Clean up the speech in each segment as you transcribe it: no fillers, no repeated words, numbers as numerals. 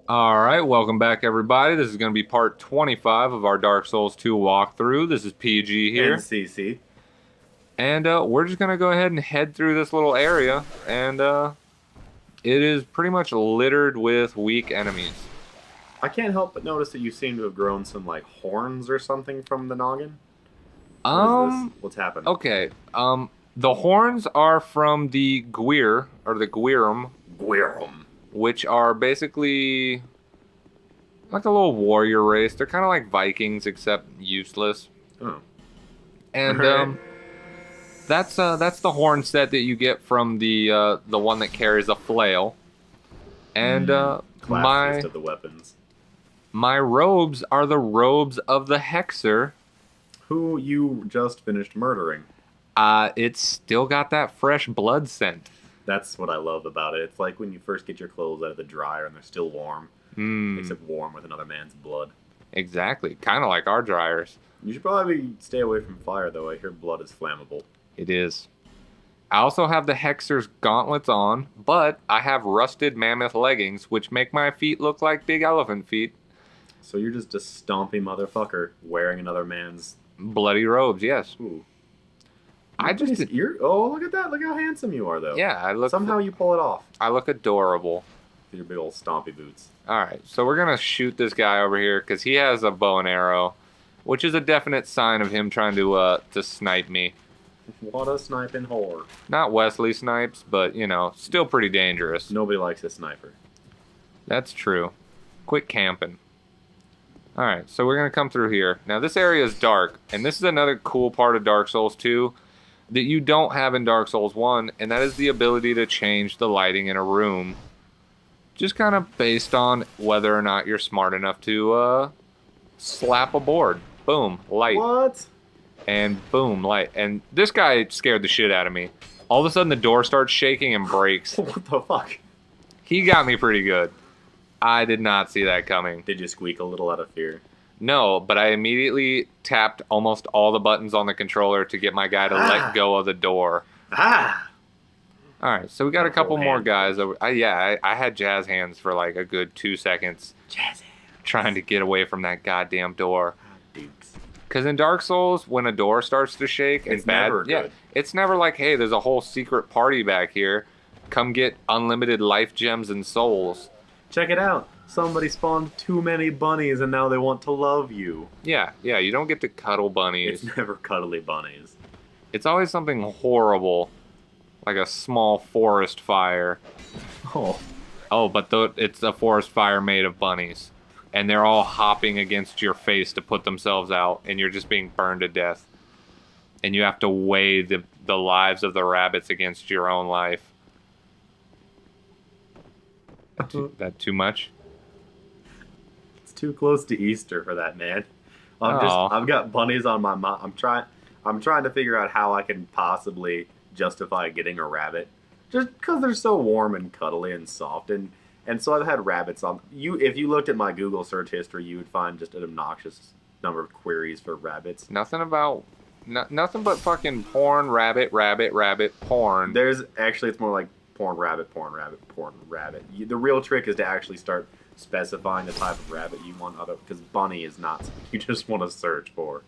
All right, welcome back, everybody. This is going to be part 25 of our Dark Souls 2 walkthrough. This is PG And here, CC. and we're just going to go ahead and head through this little area, and it is pretty much littered with weak enemies. I can't help but notice that you seem to have grown some like horns or something from the noggin. What is this? What's happened? Okay, the horns are from the Gwir, or the Gwirum, Guirum. which are basically like a little warrior race. They're kind of like Vikings, except useless. Oh. And Alright. that's the horn set that you get from the one that carries a flail. And Classiest of the weapons. my robes are the robes of the Hexer. Who you just finished murdering. It's still got that fresh blood scent. That's what I love about it. It's like when you first get your clothes out of the dryer and they're still warm. Except warm with another man's blood. Exactly. Kind of like our dryers. You should probably stay away from fire though. I hear blood is flammable. It is. I also have the Hexer's gauntlets on, but I have rusted mammoth leggings, which make my feet look like big elephant feet. So you're just a stompy motherfucker wearing another man's. Bloody robes, yes. Ooh. I just Oh, look at that! Look how handsome you are, though. Yeah, Somehow you pull it off. I look adorable. With your big old stompy boots. Alright, so we're gonna shoot this guy over here because he has a bow and arrow, which is a definite sign of him trying to snipe me. What a sniping whore. Not Wesley Snipes, but, you know, still pretty dangerous. Nobody likes a sniper. That's true. Quit camping. Alright, so we're gonna come through here. Now, this area is dark, and this is another cool part of Dark Souls 2 that you don't have in Dark Souls 1, and that is the ability to change the lighting in a room. Just kind of based on whether or not you're smart enough to slap a board. Boom, light. What? And boom, light. And this guy scared the shit out of me. All of a sudden the door starts shaking and breaks. What the fuck? He got me pretty good. I did not see that coming. Did you squeak a little out of fear? No, but I immediately tapped almost all the buttons on the controller to get my guy to let go of the door. Ah! Alright, so we got a couple more hand. guys over. I had jazz hands for like a good 2 seconds. Jazz hands. Trying to get away from that goddamn door. Dukes. Because in Dark Souls, when a door starts to shake and It's never good. it's never like, hey, there's a whole secret party back here. Come get unlimited life gems and souls. Check it out. Somebody spawned too many bunnies and now they want to love you. Yeah, you don't get to cuddle bunnies. It's never cuddly bunnies. It's always something horrible, like a small forest fire. Oh. Oh, but it's a forest fire made of bunnies. And they're all hopping against your face to put themselves out, and you're just being burned to death. And you have to weigh the lives of the rabbits against your own life. That too much? It's too close to Easter for that, man. Aw. I've got bunnies on my mind. I'm trying to figure out how I can possibly justify getting a rabbit. Just because they're so warm and cuddly and soft and so I've had rabbits on you. If you looked at my Google search history, you would find just an obnoxious number of queries for rabbits. Nothing but fucking porn, rabbit, porn. There's actually it's more like porn, rabbit. The real trick is to actually start specifying the type of rabbit you want, because bunny is not something you just want to search for.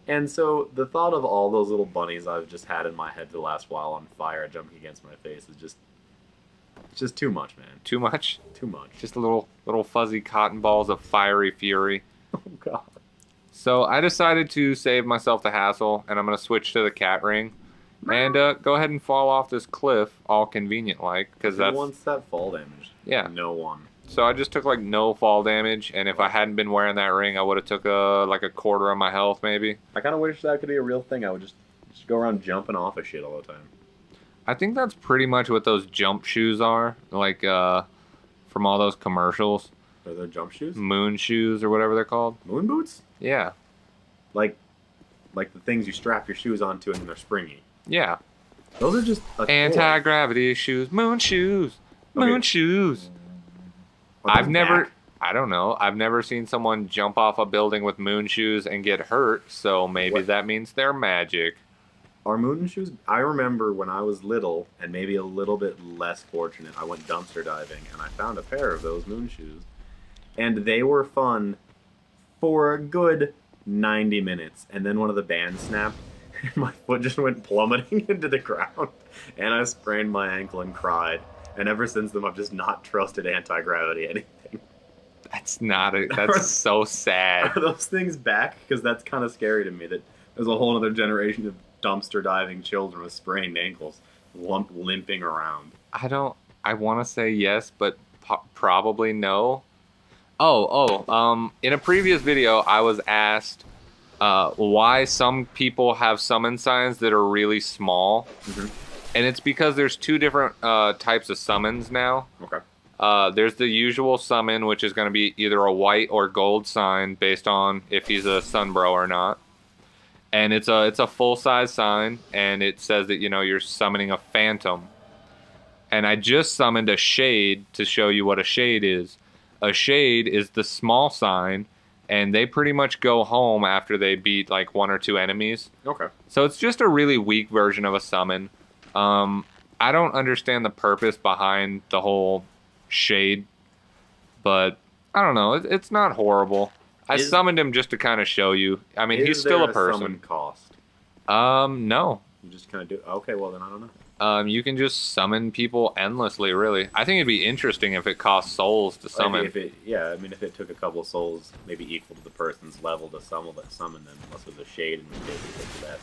And so the thought of all those little bunnies I've just had in my head the last while on fire jumping against my face is just too much, man. Too much? Too much. Just little fuzzy cotton balls of fiery fury. Oh god. So I decided to save myself the hassle, and I'm going to switch to the cat ring. And go ahead and fall off this cliff, all convenient like, because Who wants that fall damage? Yeah. No one. So I just took like no fall damage, and if I hadn't been wearing that ring, I would have took like a quarter of my health maybe. I kind of wish that could be a real thing. I would just go around jumping off of shit all the time. I think that's pretty much what those jump shoes are, like from all those commercials. Are there jump shoes? Moon shoes or whatever they're called. Moon boots? Yeah. Like the things you strap your shoes onto and they're springy. Yeah. Those are just a toy. Anti-gravity shoes, moon shoes, moon shoes. Are those back? I don't know. I've never seen someone jump off a building with moon shoes and get hurt, so maybe that means they're magic. Are moon shoes? I remember when I was little and maybe a little bit less fortunate, I went dumpster diving and I found a pair of those moon shoes. And they were fun for a good 90 minutes. And then one of the bands snapped, and my foot just went plummeting into the ground. And I sprained my ankle and cried. And ever since then, I've just not trusted anti-gravity anything. That's not a. That's so sad. Are those things back? Because that's kind of scary to me that there's a whole other generation of dumpster diving children with sprained ankles limping around. I want to say yes, but probably no. In a previous video, I was asked why some people have summon signs that are really small. Mm-hmm. And it's because there's two different types of summons now. Okay. There's the usual summon, which is going to be either a white or gold sign based on if he's a sunbro or not. And it's a full-size sign, and it says that, you're summoning a phantom. And I just summoned a shade to show you what a shade is. A shade is the small sign, and they pretty much go home after they beat like one or two enemies. Okay. So it's just a really weak version of a summon. I don't understand the purpose behind the whole shade, but I don't know. It's not horrible. I summoned him just to kind of show you. I mean, he's still a person. Summon cost? No. You just kind of do. Okay, well then I don't know. You can just summon people endlessly, really. I think it'd be interesting if it cost souls to summon. If it took a couple of souls, maybe equal to the person's level to summon them, unless it was a shade and maybe it's the best.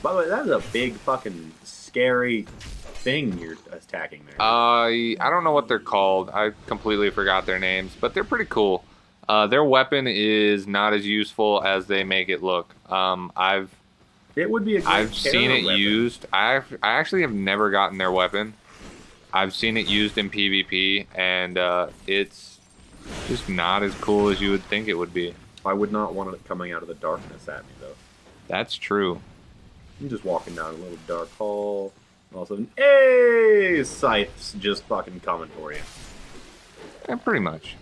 By the way, that is a big fucking scary thing you're attacking there. I don't know what they're called. I completely forgot their names, but they're pretty cool. Their weapon is not as useful as they make it look. It would be a great I've seen it weapon. used. I actually have never gotten their weapon. I've seen it used in PvP, and it's just not as cool as you would think it would be. I would not want it coming out of the darkness at me, though. That's true. I'm just walking down a little dark hall. All of a sudden, hey! Scythe's just fucking coming for you. Yeah, pretty much.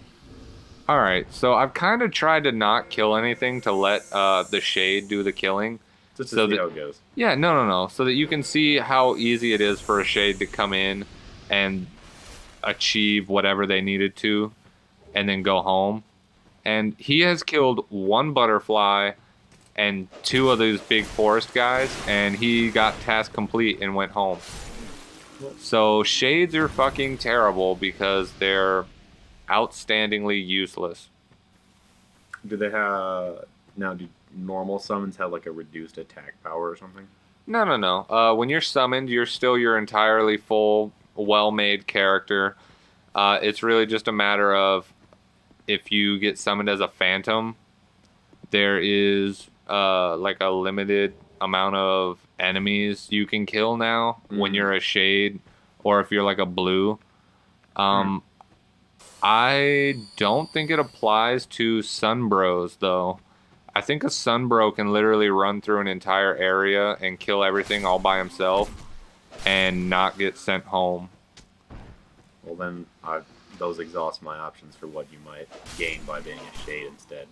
Alright, so I've kind of tried to not kill anything to let the shade do the killing. Just to see how it goes. Yeah, no. So that you can see how easy it is for a shade to come in and achieve whatever they needed to and then go home. And he has killed one butterfly and two of those big forest guys, and he got task complete and went home. So shades are fucking terrible because they're outstandingly useless. Do they have... Now, do normal summons have like a reduced attack power or something? No. When you're summoned, you're still your entirely full, well-made character. It's really just a matter of if you get summoned as a phantom, there is like a limited amount of enemies you can kill now when you're a shade, or if you're like a blue. I don't think it applies to sunbros though. I think a sunbro can literally run through an entire area and kill everything all by himself and not get sent home. Well then, those exhaust my options for what you might gain by being a shade instead.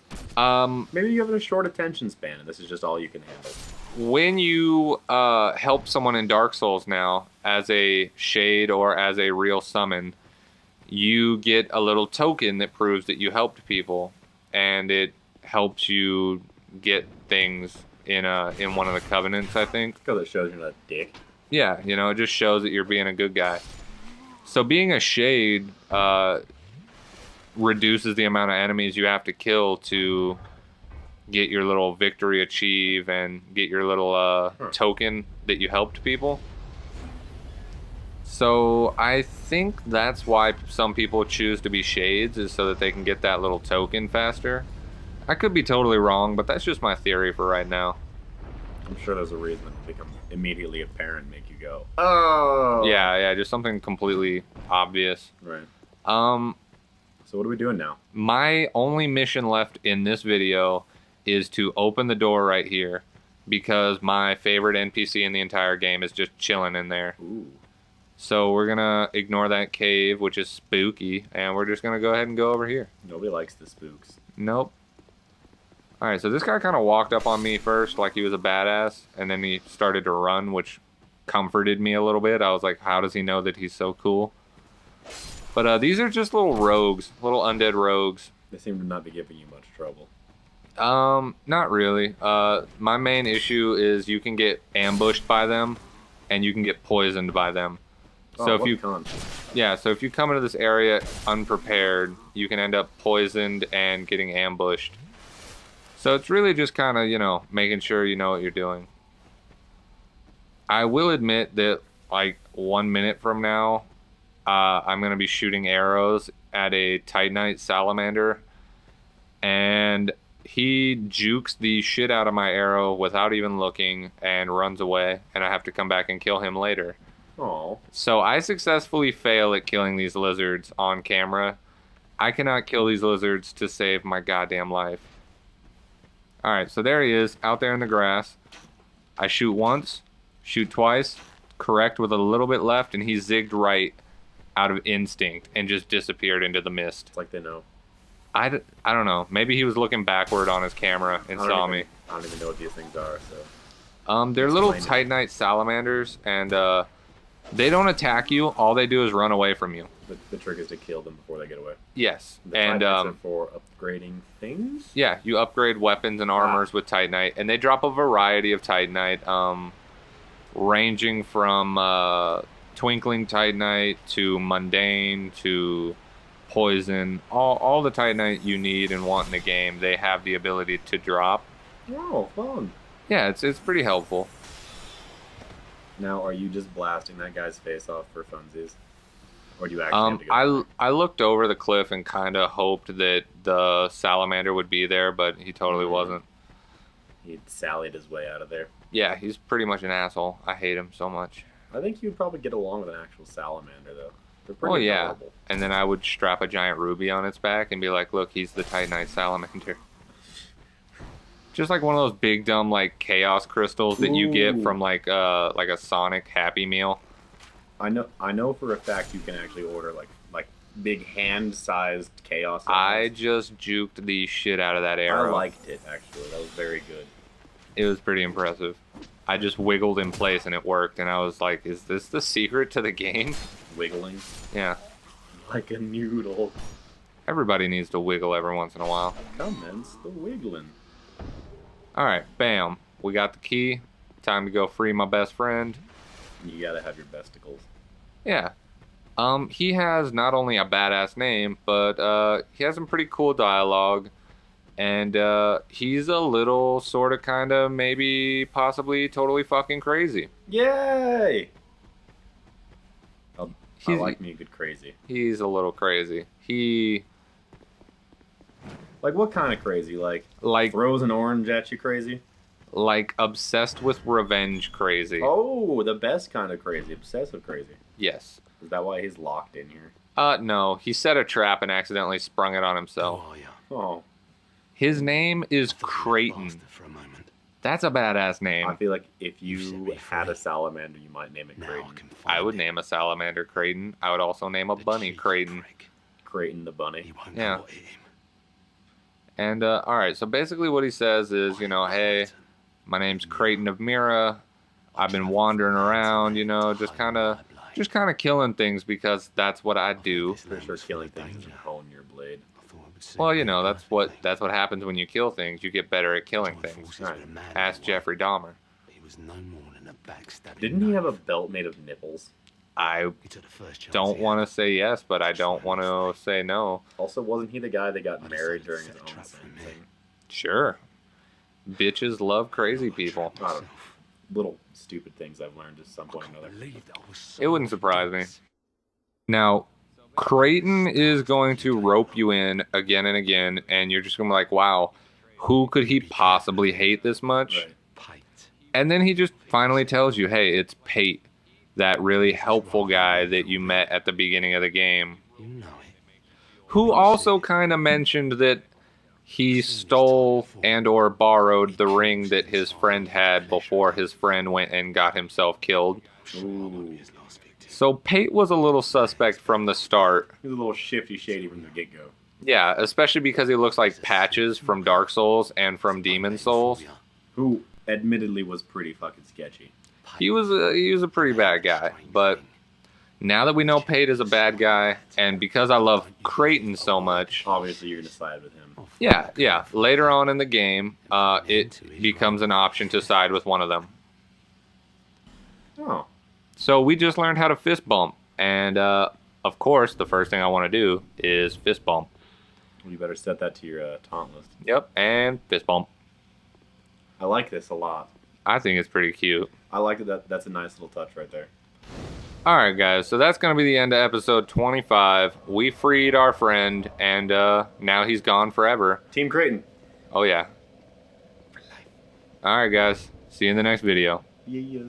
Maybe you have a short attention span and this is just all you can handle. When you help someone in Dark Souls now as a shade or as a real summon, you get a little token that proves that you helped people, and it helps you get things in one of the covenants, I think. Because it shows you're not a dick. Yeah, it just shows that you're being a good guy. So being a shade reduces the amount of enemies you have to kill to get your little victory achieve and get your little token that you helped people. So I think that's why some people choose to be shades, is so that they can get that little token faster. I could be totally wrong, but that's just my theory for right now. I'm sure there's a reason that will become immediately apparent and make you go, oh! Yeah, just something completely obvious. Right. So what are we doing now? My only mission left in this video is to open the door right here, because my favorite NPC in the entire game is just chilling in there. Ooh. So we're gonna ignore that cave, which is spooky, and we're just gonna go ahead and go over here. Nobody likes the spooks. Nope. Alright, so this guy kind of walked up on me first like he was a badass, and then he started to run, which comforted me a little bit. I was like, how does he know that he's so cool? But these are just little rogues, little undead rogues. They seem to not be giving you much trouble. Not really. My main issue is you can get ambushed by them, and you can get poisoned by them. So if you so if you come into this area unprepared, you can end up poisoned and getting ambushed. So it's really just kind of, you know, making sure you know what you're doing. I will admit that like 1 minute from now, I'm going to be shooting arrows at a Titanite salamander, and he jukes the shit out of my arrow without even looking and runs away, and I have to come back and kill him later. Oh. So I successfully fail at killing these lizards on camera. I cannot kill these lizards to save my goddamn life. Alright, so there he is, out there in the grass. I shoot once, shoot twice, correct with a little bit left, and he zigged right out of instinct and just disappeared into the mist. It's like they know. I don't know. Maybe he was looking backward on his camera and saw me. I don't even know what these things are, so. They're little Titanite salamanders, and they don't attack you. All they do is run away from you. The trick is to kill them before they get away. Yes. The and Titanites are for upgrading things? Yeah, you upgrade weapons and armors with Titanite, and they drop a variety of Titanite, ranging from Twinkling Titanite to Mundane to Poison. All the Titanite you need and want in the game, they have the ability to drop. Oh, fun. Yeah, it's pretty helpful. Now, are you just blasting that guy's face off for funsies? Or do you actually have to go I looked over the cliff and kind of hoped that the salamander would be there, but he totally wasn't. He sallied his way out of there. Yeah, he's pretty much an asshole. I hate him so much. I think you'd probably get along with an actual salamander, though. They're pretty adorable. And then I would strap a giant ruby on its back and be like, look, he's the Titanite salamander. Just like one of those big dumb like chaos crystals that you get from like a Sonic Happy Meal. I know for a fact you can actually order like big hand-sized chaos. I just juked the shit out of that arrow. I liked it actually. That was very good. It was pretty impressive. I just wiggled in place and it worked, and I was like, is this the secret to the game? Wiggling? Yeah. Like a noodle. Everybody needs to wiggle every once in a while. Commence the wiggling. Alright, bam. We got the key. Time to go free my best friend. You gotta have your besticles. Yeah. He has not only a badass name, but he has some pretty cool dialogue. And he's a little sort of kind of maybe possibly totally fucking crazy. Yay! I like me a good crazy. He's a little crazy. Like what kind of crazy? Like throws an orange at you crazy? Like obsessed with revenge crazy. Oh, the best kind of crazy. Obsessive crazy. Yes. Is that why he's locked in here? No. He set a trap and accidentally sprung it on himself. Oh, yeah. Oh. His name is Creighton. That's a badass name. I feel like if you had a salamander, you might name it Creighton. I would name a salamander Creighton. I would also name a bunny Creighton. Creighton the bunny. Yeah. And, alright, so basically what he says is, you know, hey, my name's Creighton of Mirrah. I've been wandering around, you know, just kind of killing things because that's what I do. Pretty sure killing things is hone your blade. Well, you know, that's what happens when you kill things. You get better at killing things. Right. Ask Jeffrey Dahmer. Didn't he have a belt made of nipples? I don't want to say yes, but I don't want to say no. Also, wasn't he the guy that got married during his own thing? Sure. Bitches love crazy people. I don't know. Little stupid things I've learned at some point or another. It wouldn't surprise me. Now, Creighton is going to rope you in again and again, and you're just going to be like, wow, who could he possibly hate this much? Right. And then he just finally tells you, hey, it's Pate, that really helpful guy that you met at the beginning of the game, who also kind of mentioned that he stole and or borrowed the ring that his friend had before his friend went and got himself killed. Ooh. So Pate was a little suspect from the start. He was a little shady from the get-go. Yeah, especially because he looks like Patches from Dark Souls and from Demon Souls. Who admittedly was pretty fucking sketchy. He was a pretty bad guy, but Now that we know Pate is a bad guy, and because I love Creighton so much, Obviously, you're going to side with him. yeah. Later on in the game, it becomes an option to side with one of them. Oh. So we just learned how to fist bump, and of course, the first thing I want to do is fist bump. Well, you better set that to your taunt list. Yep, and fist bump. I like this a lot. I think it's pretty cute. I like that. That's a nice little touch right there. Alright guys, so that's going to be the end of episode 25. We freed our friend, and now he's gone forever. Team Creighton. Oh yeah. Alright guys, see you in the next video. Yeah.